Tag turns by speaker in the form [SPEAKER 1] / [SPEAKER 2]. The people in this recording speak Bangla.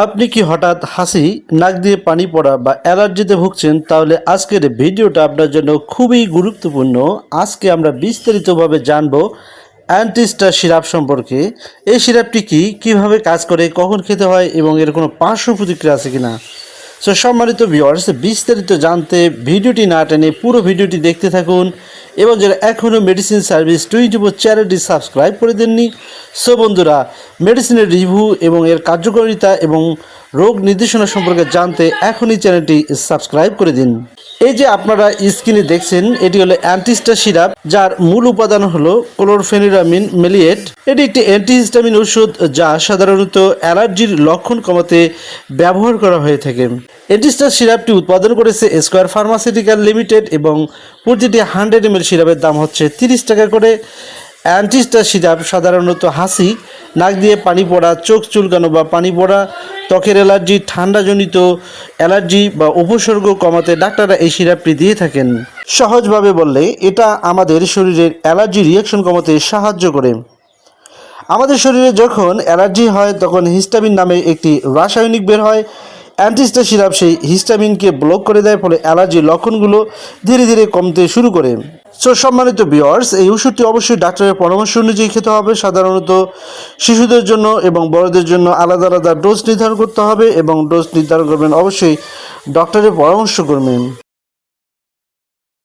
[SPEAKER 1] আপনি কি হঠাৎ হাসি, নাক দিয়ে পানি পড়া বা অ্যালার্জিতে ভুগছেন? তাহলে আজকের ভিডিওটা আপনার জন্য খুবই গুরুত্বপূর্ণ। আজকে আমরা বিস্তারিতভাবে জানব অ্যান্টিস্টার সিরাপ সম্পর্কে। এই সিরাপটি কি, কিভাবে কাজ করে, কখন খেতে হয় এবং এর কোনো পার্শ্ব প্রতিক্রিয়া আছে কিনা। সো সম্মানিত ভিউয়ার্স, বিস্তারিত জানতে ভিডিওটি না টেনে পুরো ভিডিওটি দেখতে থাকুন এবং যারা এখনও মেডিসিন সার্ভিস 24 চ্যানেলটি সাবস্ক্রাইব করে দেননি, সো বন্ধুরা, মেডিসিনের রিভিউ এবং এর কার্যকারিতা এবং রোগ নির্দেশনা সম্পর্কে জানতে এখনই চ্যানেলটি সাবস্ক্রাইব করে দিন। এই যে আপনারা স্ক্রিনে দেখছেন, এটি হলো অ্যান্টিস্টার সিরাপ, যার মূল উপাদান হলো ক্লোরফেনিরামিন মেলিয়েট। এটি একটি অ্যান্টিহিস্টামিন ওষুধ যা সাধারণত অ্যালার্জির লক্ষণ কমাতে ব্যবহার করা হয়ে থাকে। অ্যান্টিস্টার সিরাপটি উৎপাদন করেছে স্কয়ার ফার্মাসিউটিক্যাল লিমিটেড এবং প্রতিটি 100 ml সিরাপের দাম হচ্ছে 30 টাকা করে। অ্যান্টিস্টার সিরাপ সাধারণত হাসি, নাক দিয়ে পানি পড়া, চোখ চুলকানো বা পানি পড়া, ত্বকের অ্যালার্জি, ঠান্ডাজনিত অ্যালার্জি বা উপসর্গ কমাতে ডাক্তাররা এই সিরাপটি দিয়ে থাকেন। সহজভাবে বললে এটা আমাদের শরীরের অ্যালার্জি রিয়াকশন কমাতে সাহায্য করে। আমাদের শরীরে যখন অ্যালার্জি হয় তখন হিস্টামিন নামে একটি রাসায়নিক বের হয়। অ্যান্টিস্টার সিরাপ সেই হিস্টামিনকে ব্লক করে দেয়, ফলে অ্যালার্জির লক্ষণগুলো ধীরে ধীরে কমতে শুরু করে। সো সম্মানিত ভিউয়ার্স, এই ওষুধটি অবশ্যই ডাক্তারের পরামর্শ অনুযায়ী খেতে হবে। সাধারণত শিশুদের জন্য এবং বড়দের জন্য আলাদা আলাদা ডোজ নির্ধারণ করতে হবে এবং ডোজ নির্ধারণ করবেন অবশ্যই ডক্টরের পরামর্শ করবেন।